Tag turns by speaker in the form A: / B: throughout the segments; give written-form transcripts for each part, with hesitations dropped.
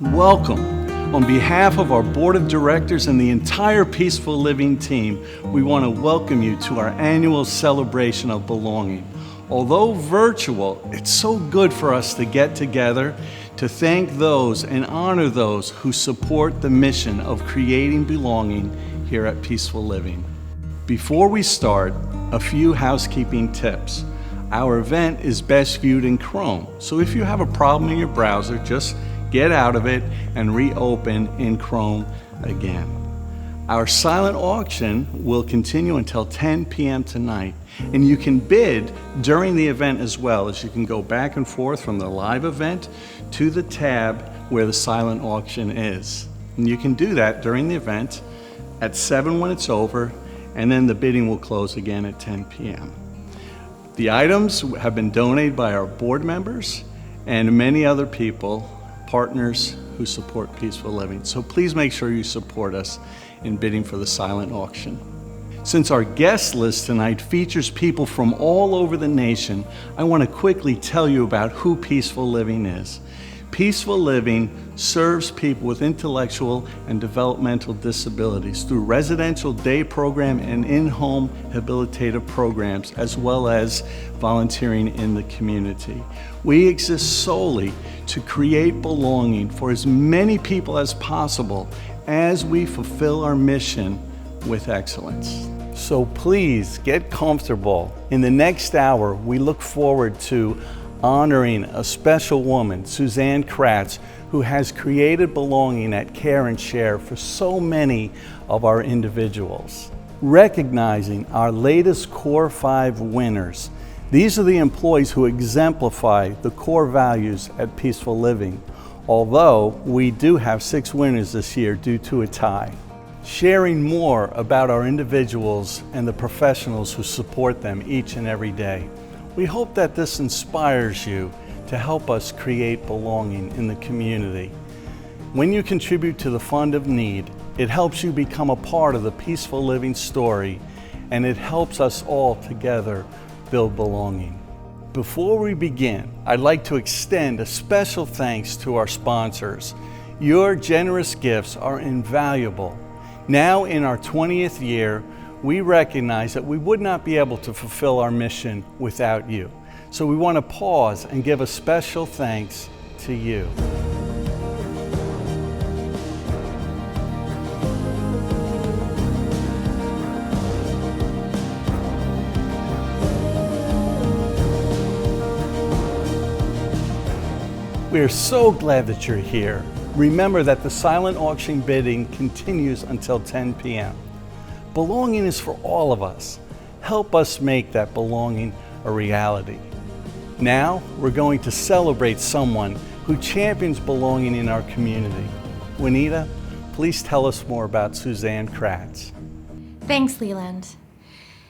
A: Welcome. On behalf of our board of directors and the entire Peaceful Living team, we want to welcome you to our annual celebration of belonging. Although virtual, it's so good for us to get together to thank those and honor those who support the mission of creating belonging here at Peaceful Living. Before we start, a few housekeeping tips. Our event is best viewed in Chrome, so if you have a problem in your browser, just get out of it and reopen in Chrome again. Our silent auction will continue until 10 p.m. tonight, and you can bid during the event as well, as you can go back and forth from the live event to the tab where the silent auction is. And you can do that during the event at 7 when it's over, and then the bidding will close again at 10 p.m. The items have been donated by our board members and many other people, partners who support Peaceful Living. So please make sure you support us in bidding for the silent auction. Since our guest list tonight features people from all over the nation, I want to quickly tell you about who Peaceful Living is. Peaceful Living serves people with intellectual and developmental disabilities through residential day program and in-home habilitative programs, as well as volunteering in the community. We exist solely to create belonging for as many people as possible as we fulfill our mission with excellence. So please get comfortable. In the next hour, we look forward to honoring a special woman, Suzanne Kratz, who has created belonging at Care and Share for so many of our individuals. Recognizing our latest Core 5 winners. These are the employees who exemplify the core values at Peaceful Living, although we do have 6 winners this year due to a tie. Sharing more about our individuals and the professionals who support them each and every day. We hope that this inspires you to help us create belonging in the community. When you contribute to the Fund of Need, it helps you become a part of the Peaceful Living story, and it helps us all together build belonging. Before we begin, I'd like to extend a special thanks to our sponsors. Your generous gifts are invaluable. Now in our 20th year, we recognize that we would not be able to fulfill our mission without you. So we want to pause and give a special thanks to you. We are so glad that you're here. Remember that the silent auction bidding continues until 10 p.m. Belonging is for all of us. Help us make that belonging a reality. Now, we're going to celebrate someone who champions belonging in our community. Juanita, please tell us more about Suzanne Kratz.
B: Thanks, Leland.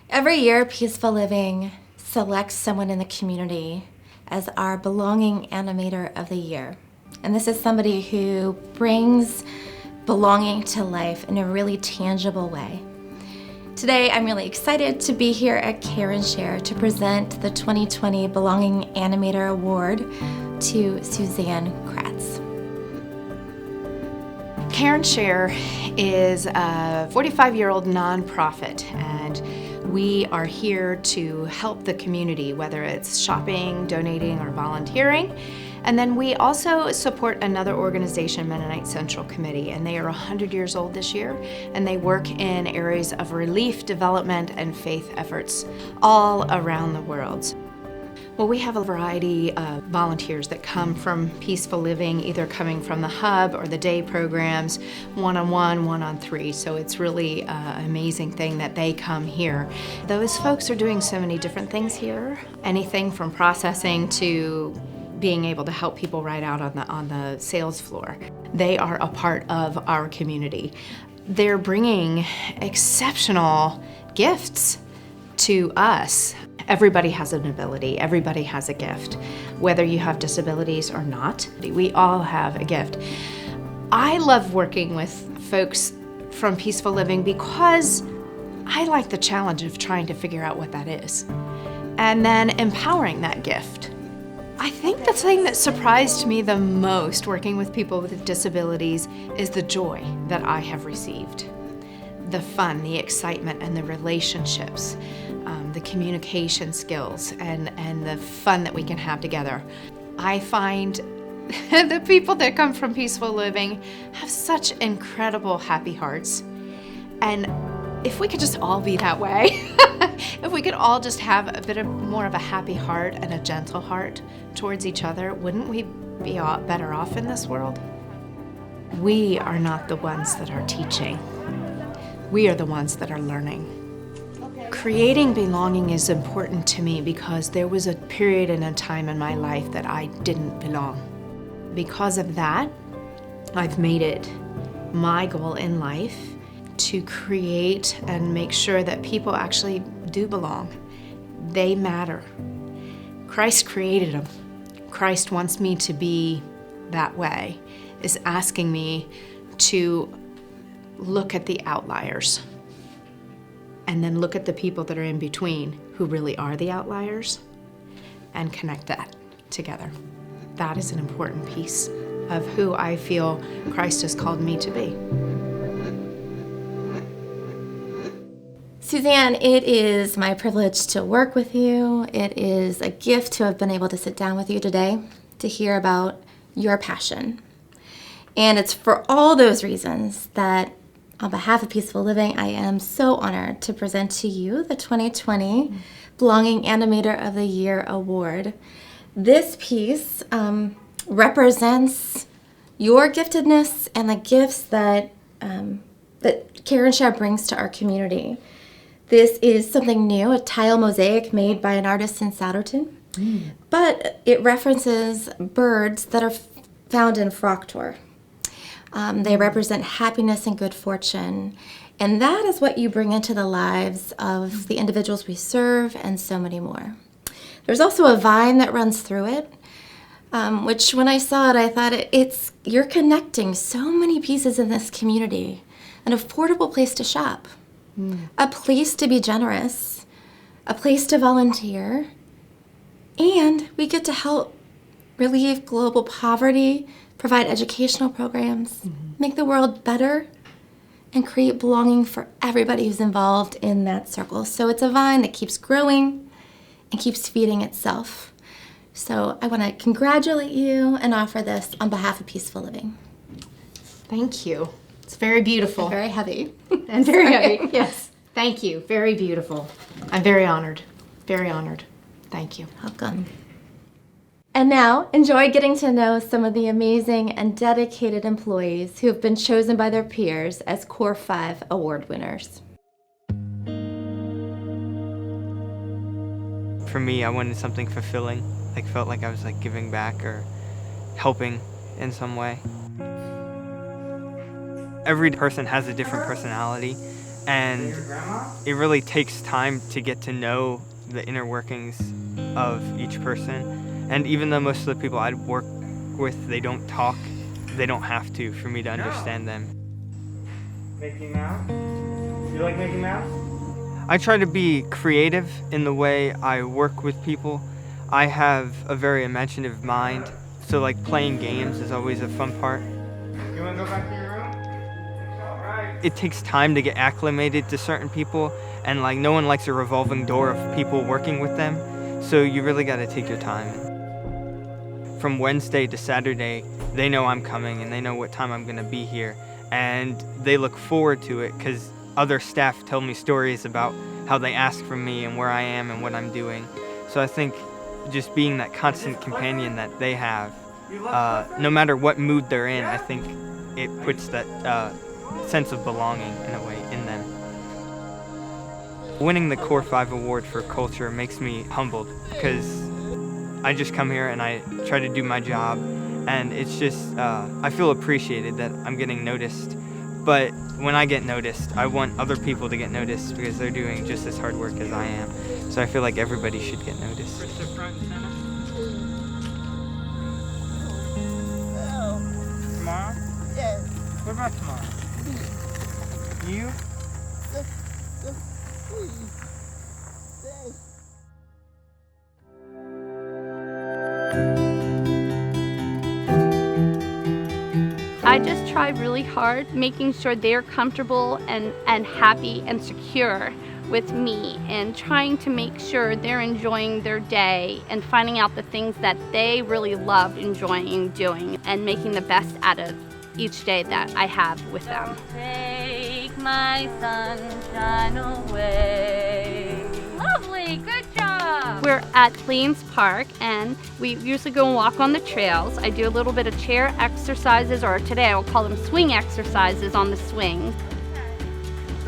B: Every year, Peaceful Living selects someone in the community as our Belonging Animator of the Year. And this is somebody who brings belonging to life in a really tangible way. Today, I'm really excited to be here at Care and Share to present the 2020 Belonging Animator Award to Suzanne Kratz.
C: Care and Share is a 45-year-old nonprofit, and we are here to help the community, whether it's shopping, donating, or volunteering. And then we also support another organization, Mennonite Central Committee, and they are 100 years old this year, and they work in areas of relief, development, and faith efforts all around the world. Well, we have a variety of volunteers that come from Peaceful Living, either coming from the hub or the day programs, one-on-one, one-on-three, so it's really an amazing thing that they come here. Those folks are doing so many different things here, anything from processing to being able to help people right out on the sales floor. They are a part of our community. They're bringing exceptional gifts to us. Everybody has an ability, everybody has a gift, whether you have disabilities or not. We all have a gift. I love working with folks from Peaceful Living because I like the challenge of trying to figure out what that is and then empowering that gift. I think the thing that surprised me the most working with people with disabilities is the joy that I have received. The fun, the excitement, and the relationships, the communication skills, and the fun that we can have together. I find the people that come from Peaceful Living have such incredible happy hearts. And if we could just all be that way, if we could all just have a bit more of a happy heart and a gentle heart towards each other, wouldn't we be better off in this world? We are not the ones that are teaching. We are the ones that are learning. Creating belonging is important to me because there was a period and a time in my life that I didn't belong. Because of that, I've made it my goal in life to create and make sure that people actually do belong. They matter. Christ created them. Christ wants me to be that way, is asking me to look at the outliers and then look at the people that are in between who really are the outliers and connect that together. That is an important piece of who I feel Christ has called me to be.
B: Suzanne, it is my privilege to work with you. It is a gift to have been able to sit down with you today to hear about your passion. And it's for all those reasons that on behalf of Peaceful Living, I am so honored to present to you the 2020 Belonging Animator of the Year Award. This piece represents your giftedness and the gifts that Care and Share brings to our community. This is something new, a tile mosaic made by an artist in Souderton, but it references birds that are found in Froctor. They represent happiness and good fortune, and that is what you bring into the lives of the individuals we serve and so many more. There's also a vine that runs through it, which when I saw it, I thought you're connecting so many pieces in this community, an affordable place to shop, a place to be generous, a place to volunteer, and we get to help relieve global poverty, provide educational programs, make the world better, and create belonging for everybody who's involved in that circle. So it's a vine that keeps growing and keeps feeding itself. So I want to congratulate you and offer this on behalf of Peaceful Living.
C: Thank you. It's very beautiful.
B: And very heavy.
C: And very heavy, yes. Thank you. Very beautiful. I'm very honored. Very honored. Thank you.
B: Welcome. And now, enjoy getting to know some of the amazing and dedicated employees who have been chosen by their peers as Core 5 award winners.
D: For me, I wanted something fulfilling, felt like I was giving back or helping in some way. Every person has a different personality, and it really takes time to get to know the inner workings of each person. And even though most of the people I work with, they don't talk, they don't have to for me to understand them.
E: Mickey Mouse? You like Mickey Mouse?
D: I try to be creative in the way I work with people. I have a very imaginative mind, so playing games is always a fun part.
E: You want to go back to your room? Alright.
D: It takes time to get acclimated to certain people, and no one likes a revolving door of people working with them, so you really got to take your time. From Wednesday to Saturday, they know I'm coming and they know what time I'm going to be here, and they look forward to it because other staff tell me stories about how they ask for me and where I am and what I'm doing. So I think just being that constant companion that they have, no matter what mood they're in, I think it puts that sense of belonging in a way in them. Winning the Core 5 award for culture makes me humbled because I just come here and I try to do my job, and it's just, I feel appreciated that I'm getting noticed. But when I get noticed, I want other people to get noticed because they're doing just as hard work as I am. So I feel like everybody should get noticed.
E: Tomorrow?
F: Yes.
E: What about tomorrow? You?
F: Thanks. I just try really hard making sure they're comfortable and happy and secure with me, and trying to make sure they're enjoying their day and finding out the things that they really love enjoying doing and making the best out of each day that I have with them.
G: Take my sunshine away. Lovely, good job.
F: We're at Plains Park, and we usually go and walk on the trails. I do a little bit of chair exercises, or today I will call them swing exercises on the swings.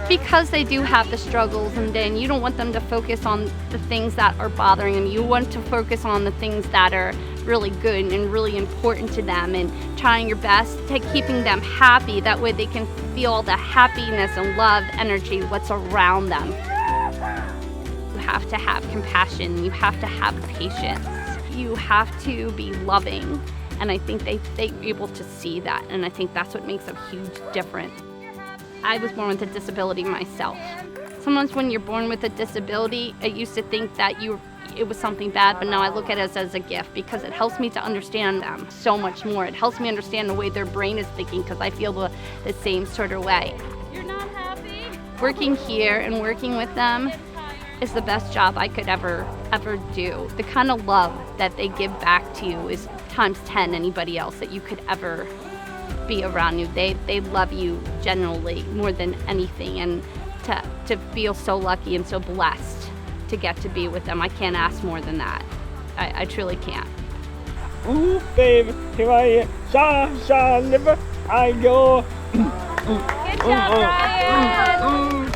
F: Because they do have the struggles, and then you don't want them to focus on the things that are bothering them. You want to focus on the things that are really good and really important to them, and trying your best to keeping them happy. That way they can feel the happiness and love energy what's around them. You have to have compassion. You have to have patience. You have to be loving. And I think they're able to see that. And I think that's what makes a huge difference. I was born with a disability myself. Sometimes when you're born with a disability, I used to think that it was something bad, but now I look at it as a gift, because it helps me to understand them so much more. It helps me understand the way their brain is thinking, because I feel the same sort of way.
G: You're not happy?
F: Working here and working with them is the best job I could ever do. The kind of love that they give back to you is times 10 anybody else that you could ever be around you. They love you genuinely more than anything, and to feel so lucky and so blessed to get to be with them, I can't ask more than that. I truly can't.
E: Ooh, baby, here I am. Sunshine, never I go.
G: Good job, Ryan.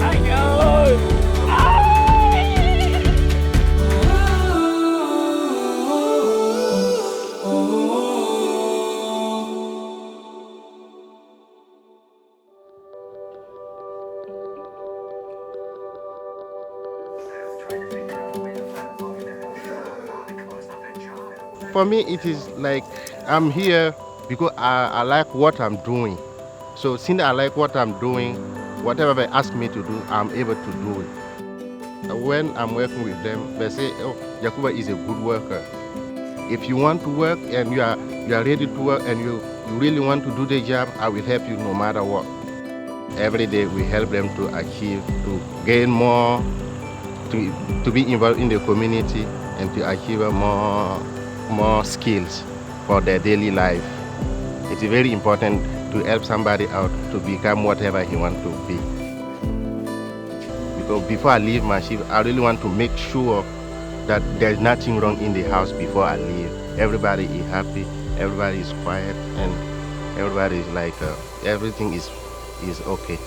E: I go.
H: For me, it is like I'm here because I like what I'm doing. So since I like what I'm doing, whatever they ask me to do, I'm able to do it. When I'm working with them, they say, oh, Jakuba is a good worker. If you want to work and you are ready to work and you really want to do the job, I will help you no matter what. Every day we help them to achieve, to gain more, to be involved in the community and to achieve more skills for their daily life. It's very important to help somebody out to become whatever he wants to be. Because before I leave my shift, I really want to make sure that there's nothing wrong in the house before I leave. Everybody is happy, everybody is quiet, and everybody is like, everything is okay.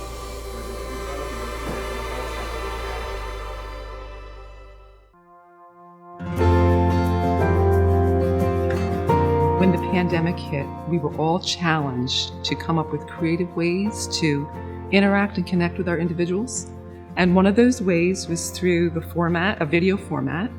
I: When the pandemic hit, we were all challenged to come up with creative ways to interact and connect with our individuals. And one of those ways was through the format, a video format,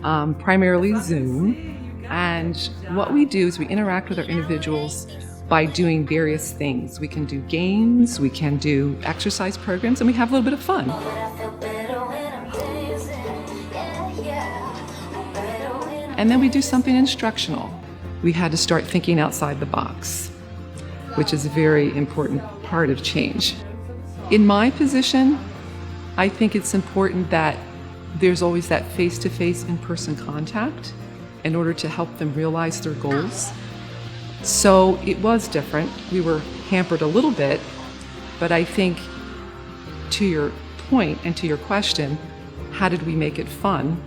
I: primarily Zoom. And what we do is we interact with our individuals by doing various things. We can do games, we can do exercise programs, and we have a little bit of fun. And then we do something instructional. We had to start thinking outside the box, which is a very important part of change. In my position, I think it's important that there's always that face-to-face in-person contact in order to help them realize their goals. So it was different. We were hampered a little bit, but I think to your point and to your question, how did we make it fun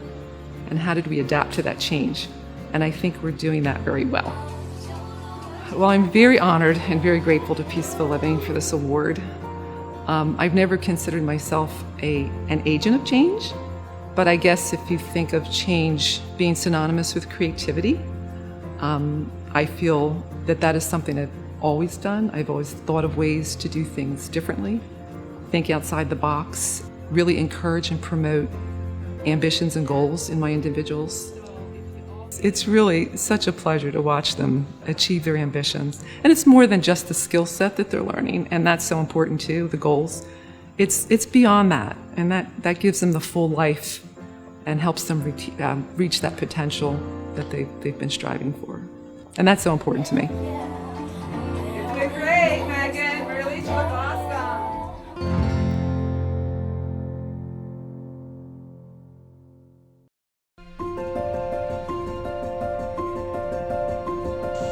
I: and how did we adapt to that change? And I think we're doing that very well. Well, I'm very honored and very grateful to Peaceful Living for this award. I've never considered myself an agent of change, but I guess if you think of change being synonymous with creativity, I feel that that is something I've always done. I've always thought of ways to do things differently, think outside the box, really encourage and promote ambitions and goals in my individuals. It's really such a pleasure to watch them achieve their ambitions. And it's more than just the skill set that they're learning, and that's so important too, the goals. It's beyond that, and that gives them the full life and helps them reach that potential that they've been striving for. And that's so important to me.
J: You're doing great, Megan. Really, you look awesome.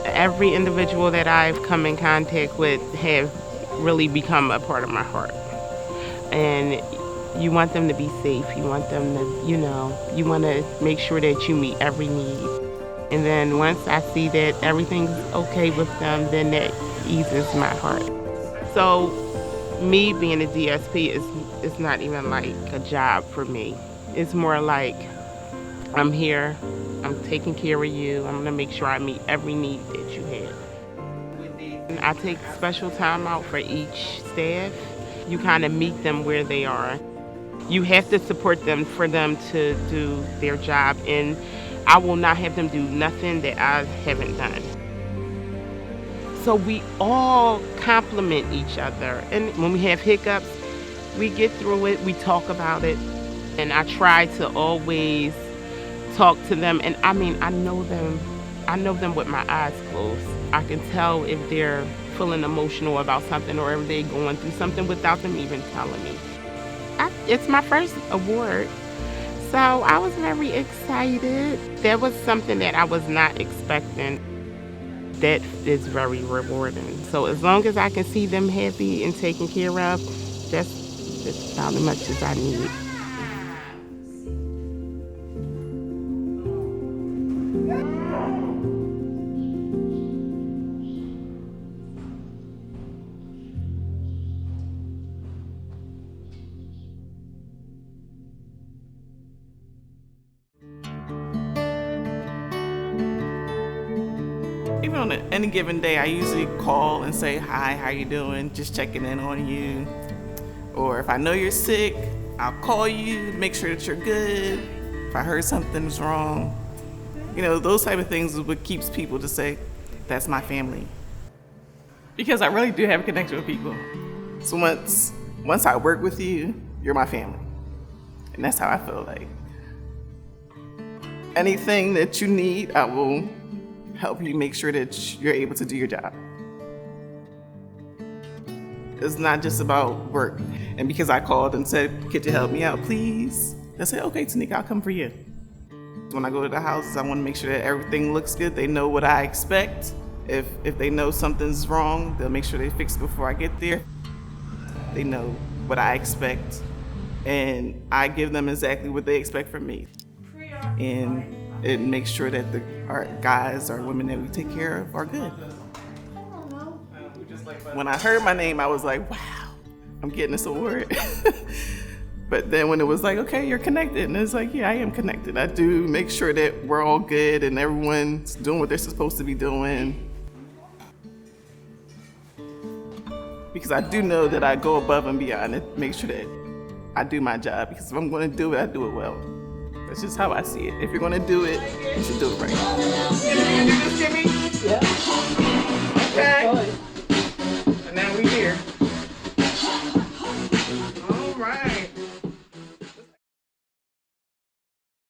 K: Every individual that I've come in contact with have really become a part of my heart. And you want them to be safe. You want them to, you want to make sure that you meet every need. And then once I see that everything's okay with them, then that eases my heart. So me being a DSP is not even like a job for me. It's more like I'm here, I'm taking care of you, I'm gonna make sure I meet every need that you have. And I take special time out for each staff. You kind of meet them where they are. You have to support them for them to do their job, and I will not have them do nothing that I haven't done. So we all complement each other, and when we have hiccups, we get through it, we talk about it, and I try to always talk to them. And I mean, I know them with my eyes closed. I can tell if they're feeling emotional about something or if they're going through something without them even telling me. It's my first award, so I was very excited. That was something that I was not expecting. That is very rewarding. So as long as I can see them happy and taken care of, that's about as much as I need.
J: Even on any given day, I usually call and say, hi, how you doing? Just checking in on you. Or if I know you're sick, I'll call you, make sure that you're good. If I heard something's wrong. Those type of things is what keeps people to say, that's my family. Because I really do have a connection with people. So once I work with you, you're my family. And that's how I feel like. Anything that you need, I will help you make sure that you're able to do your job. It's not just about work. And because I called and said, could you help me out, please? They said, okay, Tanika, I'll come for you. When I go to the houses, I want to make sure that everything looks good. They know what I expect. If they know something's wrong, they'll make sure they fix it before I get there. They know what I expect. And I give them exactly what they expect from me. And it makes sure that our guys or women that we take care of are good. When I heard my name, I was like, wow, I'm getting this award. But then when it was like, okay, you're connected, and it's like, yeah, I am connected. I do make sure that we're all good and everyone's doing what they're supposed to be doing. Because I do know that I go above and beyond and make sure that I do my job. Because if I'm going to do it, I do it well. That's just how I see it. If you're going to do it, you should do it right.